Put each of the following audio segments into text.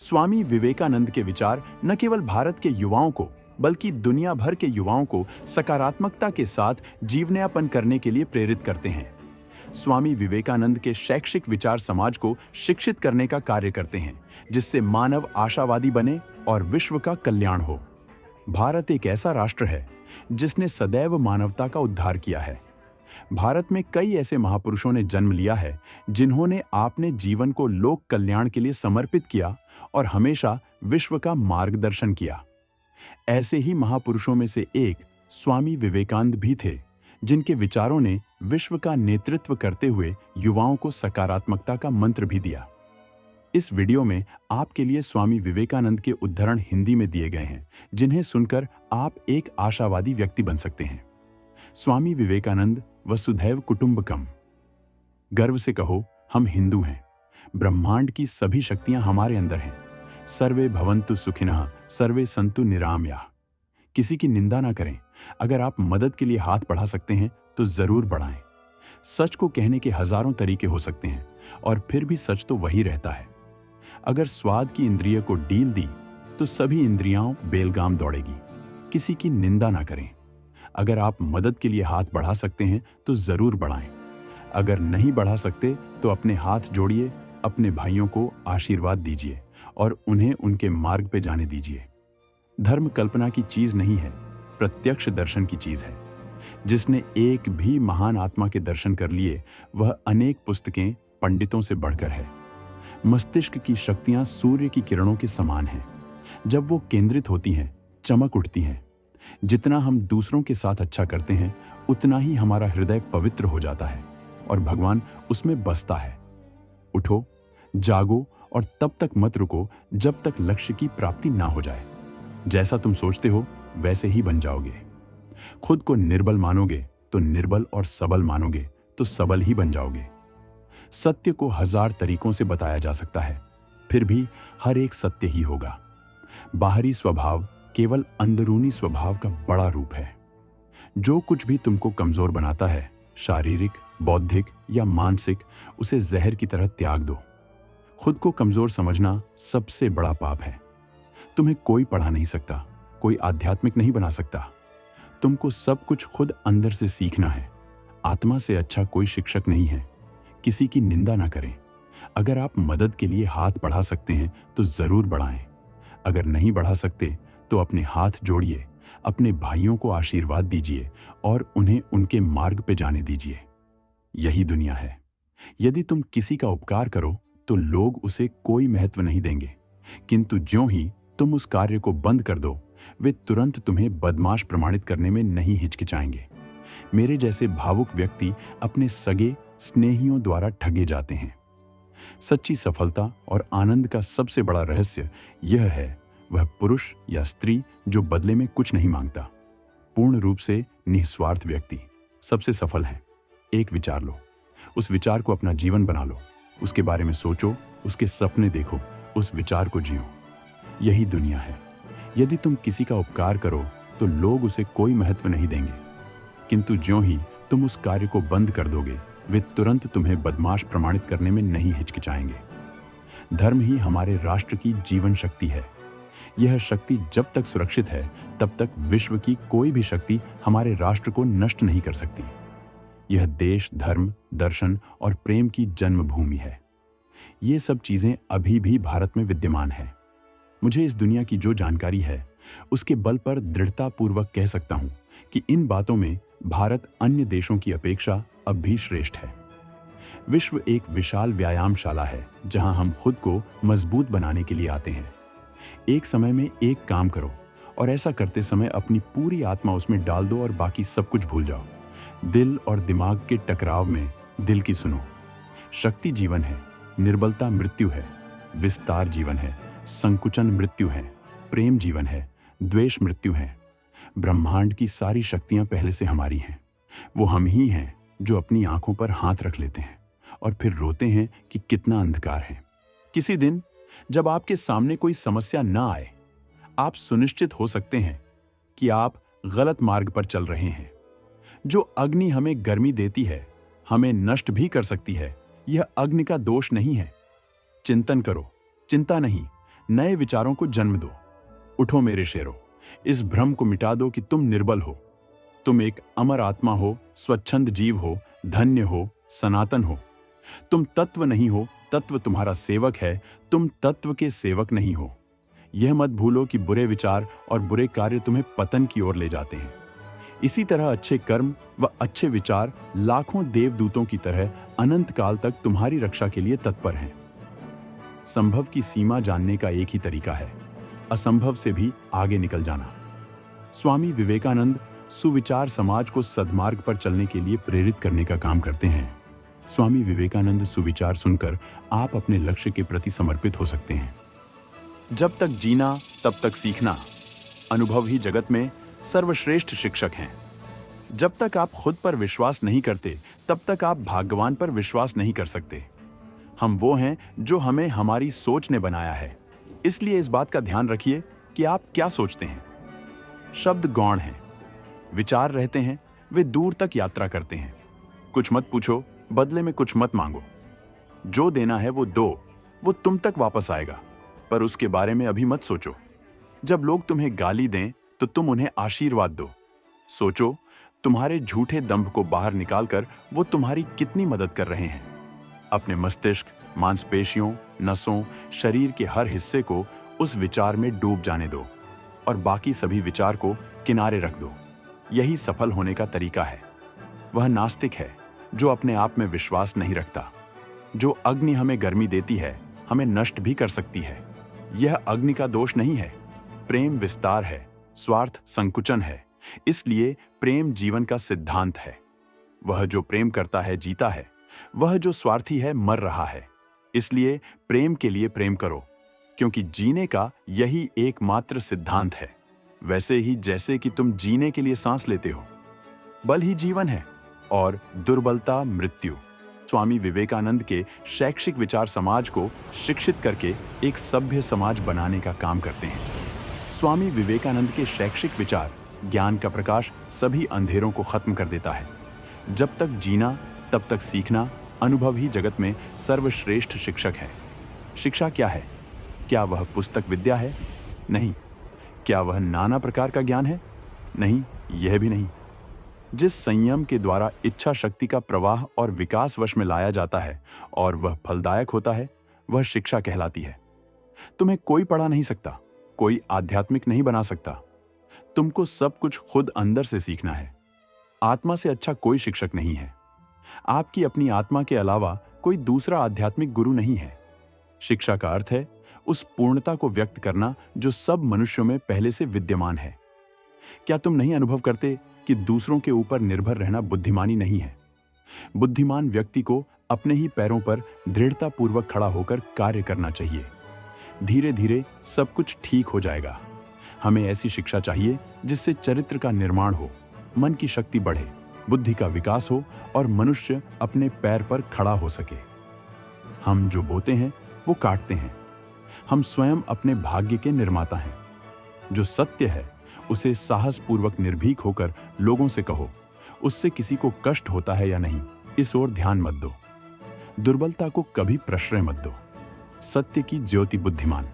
स्वामी विवेकानंद के विचार न केवल भारत के युवाओं को बल्कि दुनिया भर के युवाओं को सकारात्मकता के साथ जीवनयापन करने के लिए प्रेरित करते हैं। स्वामी विवेकानंद के शैक्षिक विचार समाज को शिक्षित करने का कार्य करते हैं, जिससे मानव आशावादी बने और विश्व का कल्याण हो। भारत एक ऐसा राष्ट्र है जिसने सदैव मानवता का उद्धार किया है। भारत में कई ऐसे महापुरुषों ने जन्म लिया है जिन्होंने अपने जीवन को लोक कल्याण के लिए समर्पित किया और हमेशा विश्व का मार्गदर्शन किया। ऐसे ही महापुरुषों में से एक स्वामी विवेकानंद भी थे, जिनके विचारों ने विश्व का नेतृत्व करते हुए युवाओं को सकारात्मकता का मंत्र भी दिया। इस वीडियो में आपके लिए स्वामी विवेकानंद के उद्धरण हिंदी में दिए गए हैं, जिन्हें सुनकर आप एक आशावादी व्यक्ति बन सकते हैं। स्वामी विवेकानंद वसुधैव कुटुंबकम। गर्व से कहो, हम हिंदू हैं। ब्रह्मांड की सभी शक्तियां हमारे अंदर हैं। सर्वे भवन्तु सुखिनः, सर्वे सन्तु निरामयाः। किसी की निंदा ना करें। अगर आप मदद के लिए हाथ बढ़ा सकते हैं तो जरूर बढ़ाएं। सच को कहने के हजारों तरीके हो सकते हैं और फिर भी सच तो वही रहता है। अगर स्वाद की इंद्रिय को डील दी तो सभी इंद्रियां बेलगाम दौड़ेगी। किसी की निंदा ना करें। अगर आप मदद के लिए हाथ बढ़ा सकते हैं तो जरूर बढ़ाएं। अगर नहीं बढ़ा सकते तो अपने हाथ जोड़िए, अपने भाइयों को आशीर्वाद दीजिए और उन्हें उनके मार्ग पे जाने दीजिए। धर्म कल्पना की चीज नहीं है, प्रत्यक्ष दर्शन की चीज है। जिसने एक भी महान आत्मा के दर्शन कर लिए, वह अनेक पुस्तकें पंडितों से बढ़कर है। मस्तिष्क की शक्तियां सूर्य की किरणों के समान हैं। जब वो केंद्रित होती हैं, चमक उठती हैं। जितना हम दूसरों के साथ अच्छा करते हैं, उतना ही हमारा हृदय पवित्र हो जाता है और भगवान उसमें बसता है। उठो, जागो और तब तक मत रुको जब तक लक्ष्य की प्राप्ति ना हो जाए। जैसा तुम सोचते हो वैसे ही बन जाओगे। खुद को निर्बल मानोगे तो निर्बल, और सबल मानोगे तो सबल ही बन जाओगे। सत्य को हजार तरीकों से बताया जा सकता है, फिर भी हर एक सत्य ही होगा। बाहरी स्वभाव केवल अंदरूनी स्वभाव का बड़ा रूप है। जो कुछ भी तुमको कमजोर बनाता है, शारीरिक, बौद्धिक या मानसिक, उसे जहर की तरह त्याग दो। खुद को कमजोर समझना सबसे बड़ा पाप है। तुम्हें कोई पढ़ा नहीं सकता, कोई आध्यात्मिक नहीं बना सकता। तुमको सब कुछ खुद अंदर से सीखना है। आत्मा से अच्छा कोई शिक्षक नहीं है। किसी की निंदा ना करें। अगर आप मदद के लिए हाथ बढ़ा सकते हैं तो जरूर बढ़ाएं। अगर नहीं बढ़ा सकते तो अपने हाथ जोड़िए, अपने भाइयों को आशीर्वाद दीजिए और उन्हें उनके मार्ग पे जाने दीजिए। यही दुनिया है। यदि तुम किसी का उपकार करो तो लोग उसे कोई महत्व नहीं देंगे, किंतु ज्यों ही तुम उस कार्य को बंद कर दो, वे तुरंत तुम्हें बदमाश प्रमाणित करने में नहीं हिचकिचाएंगे। मेरे जैसे भावुक व्यक्ति अपने सगे स्नेहियों द्वारा ठगे जाते हैं। सच्ची सफलता और आनंद का सबसे बड़ा रहस्य यह है, वह पुरुष या स्त्री जो बदले में कुछ नहीं मांगता। पूर्ण रूप से निस्वार्थ व्यक्ति सबसे सफल है। एक विचार लो, उस विचार को अपना जीवन बना लो। उसके बारे में सोचो, उसके सपने देखो, उस विचार को जियो। यही दुनिया है। यदि तुम किसी का उपकार करो तो लोग उसे कोई महत्व नहीं देंगे, किंतु ज्यों ही तुम उस कार्य को बंद कर दोगे, वे तुरंत तुम्हें बदमाश प्रमाणित करने में नहीं हिचकिचाएंगे। धर्म ही हमारे राष्ट्र की जीवन शक्ति है। यह शक्ति जब तक सुरक्षित है, तब तक विश्व की कोई भी शक्ति हमारे राष्ट्र को नष्ट नहीं कर सकती। यह देश, धर्म, दर्शन और प्रेम की जन्मभूमि है। ये सब चीजें अभी भी भारत में विद्यमान है। मुझे इस दुनिया की जो जानकारी है, उसके बल पर दृढ़तापूर्वक कह सकता हूं कि इन बातों में भारत अन्य देशों की अपेक्षा अब भी श्रेष्ठ है। विश्व एक विशाल व्यायामशाला है, जहां हम खुद को मजबूत बनाने के लिए आते हैं। एक समय में एक काम करो और ऐसा करते समय अपनी पूरी आत्मा उसमें डाल दो और बाकी सब कुछ भूल जाओ। दिल और दिमाग के टकराव में दिल की सुनो। शक्ति जीवन है, निर्बलता मृत्यु है, विस्तार जीवन है, संकुचन मृत्यु है, प्रेम जीवन है, द्वेष मृत्यु है। ब्रह्मांड की सारी शक्तियां पहले से हमारी हैं। वो हम ही हैं जो अपनी आंखों पर हाथ रख लेते हैं और फिर रोते हैं कि कितना अंधकार है। किसी दिन जब आपके सामने कोई समस्या ना आए, आप सुनिश्चित हो सकते हैं कि आप गलत मार्ग पर चल रहे हैं। जो अग्नि हमें गर्मी देती है, हमें नष्ट भी कर सकती है। यह अग्नि का दोष नहीं है। चिंतन करो, चिंता नहीं। नए विचारों को जन्म दो। उठो मेरे शेरों, इस भ्रम को मिटा दो कि तुम निर्बल हो। तुम एक अमर आत्मा हो, स्वच्छंद जीव हो, धन्य हो, सनातन हो। तुम तत्व नहीं हो, तत्व तुम्हारा सेवक है, तुम तत्व के सेवक नहीं हो। यह मत भूलो कि बुरे विचार और बुरे कार्य तुम्हें पतन की ओर ले जाते हैं। इसी तरह अच्छे कर्म व अच्छे विचार लाखों देवदूतों की तरह अनंत काल तक तुम्हारी रक्षा के लिए तत्पर हैं। संभव की सीमा जानने का एक ही तरीका है, असंभव से भी आगे निकल जाना। स्वामी विवेकानंद सुविचार समाज को सद्मार्ग पर चलने के लिए प्रेरित करने का काम करते हैं। स्वामी विवेकानंद सुविचार सुनकर आप अपने लक्ष्य के प्रति समर्पित हो सकते हैं। जब तक जीना तब तक सीखना, अनुभव ही जगत में सर्वश्रेष्ठ शिक्षक हैं। जब तक आप खुद पर विश्वास नहीं करते, तब तक आप भगवान पर विश्वास नहीं कर सकते। हम वो हैं जो हमें हमारी सोच ने बनाया है, इसलिए इस बात का ध्यान रखिए कि आप क्या सोचते हैं। शब्द गौण हैं, विचार रहते हैं, वे दूर तक यात्रा करते हैं। कुछ मत पूछो, बदले में कुछ मत मांगो। जो देना है वो दो, वो तुम तक वापस आएगा, पर उसके बारे में अभी मत सोचो। जब लोग तुम्हें गाली दें तो तुम उन्हें आशीर्वाद दो। सोचो, तुम्हारे झूठे दंभ को बाहर निकालकर वो तुम्हारी कितनी मदद कर रहे हैं। अपने मस्तिष्क, मांसपेशियों, नसों, शरीर के हर हिस्से को उस विचार में डूब जाने दो और बाकी सभी विचार को किनारे रख दो। यही सफल होने का तरीका है। वह नास्तिक है जो अपने आप में विश्वास नहीं रखता। जो अग्नि हमें गर्मी देती है, हमें नष्ट भी कर सकती है। यह अग्नि का दोष नहीं है। प्रेम विस्तार है, स्वार्थ संकुचन है। इसलिए प्रेम जीवन का सिद्धांत है। वह जो प्रेम करता है जीता है, वह जो स्वार्थी है मर रहा है। इसलिए प्रेम के लिए प्रेम करो, क्योंकि जीने का यही एकमात्र सिद्धांत है। वैसे ही जैसे कि तुम जीने के लिए सांस लेते हो, बल ही जीवन है और दुर्बलता मृत्यु। स्वामी विवेकानंद के शैक्षिक विचार समाज को शिक्षित करके एक सभ्य समाज बनाने का काम करते हैं। स्वामी विवेकानंद के शैक्षिक विचार ज्ञान का प्रकाश सभी अंधेरों को खत्म कर देता है। जब तक जीना तब तक सीखना, अनुभव ही जगत में सर्वश्रेष्ठ शिक्षक है। शिक्षा क्या है? क्या वह पुस्तक विद्या है? नहीं। क्या वह नाना प्रकार का ज्ञान है? नहीं, यह भी नहीं। जिस संयम के द्वारा इच्छा शक्ति का प्रवाह और विकास वश में लाया जाता है और वह फलदायक होता है, वह शिक्षा कहलाती है। तुम्हें कोई पढ़ा नहीं सकता, कोई आध्यात्मिक नहीं बना सकता। तुमको सब कुछ खुद अंदर से सीखना है। आत्मा से अच्छा कोई शिक्षक नहीं है। आपकी अपनी आत्मा के अलावा कोई दूसरा आध्यात्मिक गुरु नहीं है। शिक्षा का अर्थ है उस पूर्णता को व्यक्त करना जो सब मनुष्यों में पहले से विद्यमान है। क्या तुम नहीं अनुभव करते कि दूसरों के ऊपर निर्भर रहना बुद्धिमानी नहीं है? बुद्धिमान व्यक्ति को अपने ही पैरों पर दृढ़तापूर्वक खड़ा होकर कार्य करना चाहिए। धीरे धीरे सब कुछ ठीक हो जाएगा। हमें ऐसी शिक्षा चाहिए जिससे चरित्र का निर्माण हो, मन की शक्ति बढ़े, बुद्धि का विकास हो और मनुष्य अपने पैर पर खड़ा हो सके। हम जो बोते हैं वो काटते हैं। हम स्वयं अपने भाग्य के निर्माता हैं। जो सत्य है उसे साहसपूर्वक निर्भीक होकर लोगों से कहो। उससे किसी को कष्ट होता है या नहीं, इस ओर ध्यान मत दो। दुर्बलता को कभी प्रश्रय मत दो। सत्य की ज्योति बुद्धिमान।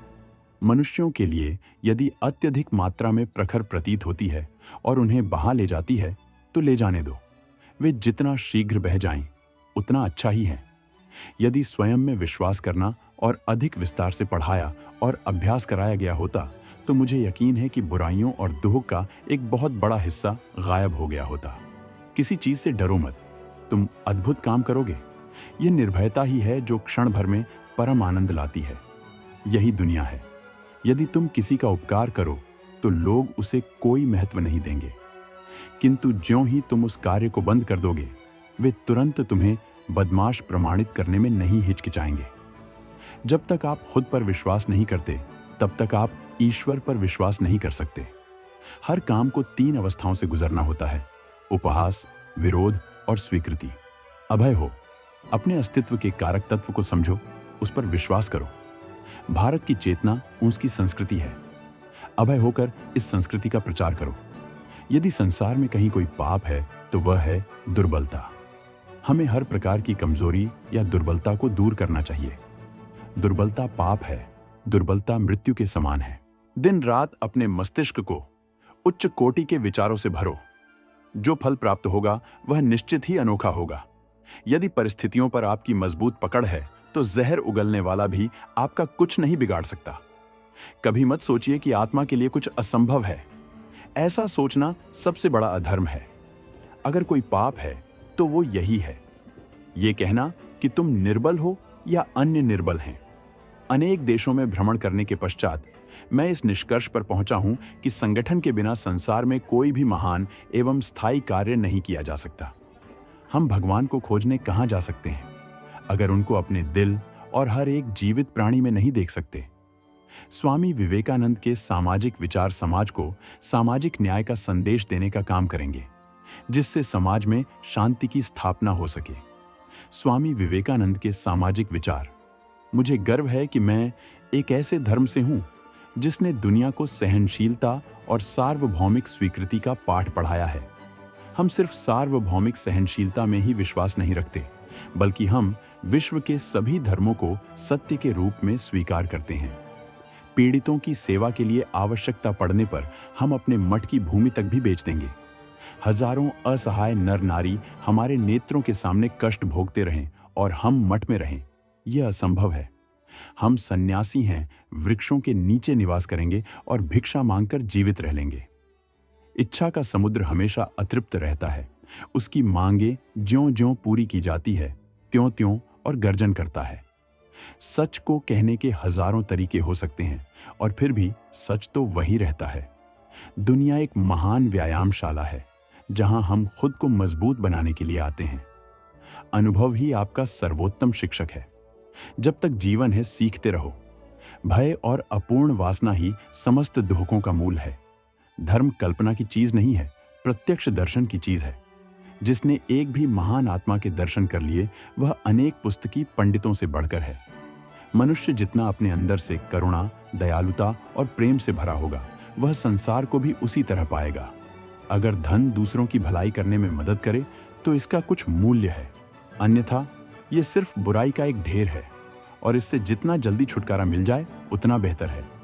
मनुष्यों के लिए यदि अत्यधिक मात्रा में प्रखर प्रतीत होती है और उन्हें बहा ले जाती है तो ले जाने दो। वे जितना शीघ्र बह जाएं, उतना अच्छा ही है। यदि स्वयं में विश्वास करना और अधिक विस्तार से पढ़ाया और अभ्यास कराया गया होता तो मुझे यकीन है कि बुराइयों और दुख का एक बहुत बड़ा हिस्सा गायब हो गया होता। किसी चीज से डरो मत, तुम अद्भुत काम करोगे। यह निर्भयता ही है जो क्षण भर में परम आनंद लाती है। यही दुनिया है। यदि तुम किसी का उपकार करो तो लोग उसे कोई महत्व नहीं देंगे, किंतु ज्यों ही तुम उस कार्य को बंद कर दोगे, वे तुरंत तुम्हें बदमाश प्रमाणित करने में नहीं हिचकिचाएंगे। जब तक आप खुद पर विश्वास नहीं करते, तब तक आप ईश्वर पर विश्वास नहीं कर सकते। हर काम को 3 अवस्थाओं से गुजरना होता है: उपहास, विरोध और स्वीकृति। अभय हो, अपने अस्तित्व के कारक तत्व को समझो, उस पर विश्वास करो। भारत की चेतना उसकी संस्कृति है। अभय होकर इस संस्कृति का प्रचार करो। यदि संसार में कहीं कोई पाप है तो वह है दुर्बलता। हमें हर प्रकार की कमजोरी या दुर्बलता को दूर करना चाहिए। दुर्बलता पाप है, दुर्बलता मृत्यु के समान है। दिन रात अपने मस्तिष्क को उच्च कोटि के विचारों से भरो। जो फल प्राप्त होगा वह निश्चित ही अनोखा होगा। यदि परिस्थितियों पर आपकी मजबूत पकड़ है तो जहर उगलने वाला भी आपका कुछ नहीं बिगाड़ सकता। कभी मत सोचिए कि आत्मा के लिए कुछ असंभव है। ऐसा सोचना सबसे बड़ा अधर्म है। अगर कोई पाप है तो वो यही है, ये कहना कि तुम निर्बल हो या अन्य निर्बल हैं। अनेक देशों में भ्रमण करने के पश्चात मैं इस निष्कर्ष पर पहुंचा हूं कि संगठन के बिना संसार में कोई भी महान एवं स्थायी कार्य नहीं किया जा सकता। हम भगवान को खोजने कहां जा सकते हैं अगर उनको अपने दिल और हर एक जीवित प्राणी में नहीं देख सकते। स्वामी विवेकानंद के सामाजिक विचार समाज को सामाजिक न्याय का संदेश देने का काम करेंगे, जिससे समाज में शांति की स्थापना हो सके। स्वामी विवेकानंद के सामाजिक विचार। मुझे गर्व है कि मैं एक ऐसे धर्म से हूं जिसने दुनिया को सहनशीलता और सार्वभौमिक स्वीकृति का पाठ पढ़ाया है। हम सिर्फ सार्वभौमिक सहनशीलता में ही विश्वास नहीं रखते, बल्कि हम विश्व के सभी धर्मों को सत्य के रूप में स्वीकार करते हैं। पीड़ितों की सेवा के लिए आवश्यकता पड़ने पर हम अपने मठ की भूमि तक भी बेच देंगे। हजारों असहाय नर नारी हमारे नेत्रों के सामने कष्ट भोगते रहें और हम मठ में रहें, यह असंभव है। हम सन्यासी हैं, वृक्षों के नीचे निवास करेंगे और भिक्षा मांगकर जीवित रह लेंगे। इच्छा का समुद्र हमेशा अतृप्त रहता है। उसकी मांगे ज्यों-ज्यों पूरी की जाती है, त्यों-त्यों और गर्जन करता है। सच को कहने के हजारों तरीके हो सकते हैं और फिर भी सच तो वही रहता है। दुनिया एक महान व्यायामशाला है जहां हम खुद को मजबूत बनाने के लिए आते हैं। अनुभव ही आपका सर्वोत्तम शिक्षक है। जब तक जीवन है सीखते रहो। भय और अपूर्ण वासना ही समस्त दुखों का मूल है। धर्म कल्पना की चीज नहीं है, प्रत्यक्ष दर्शन की चीज है। जिसने एक भी महान आत्मा के दर्शन कर लिए वह अनेक पुस्तकी पंडितों से बढ़कर है। मनुष्य जितना अपने अंदर से करुणा, दयालुता और प्रेम से भरा होगा, वह संसार को भी उसी तरह पाएगा। अगर धन दूसरों की भलाई करने में मदद करे तो इसका कुछ मूल्य है, अन्यथा ये सिर्फ बुराई का एक ढेर है और इससे जितना जल्दी छुटकारा मिल जाए उतना बेहतर है।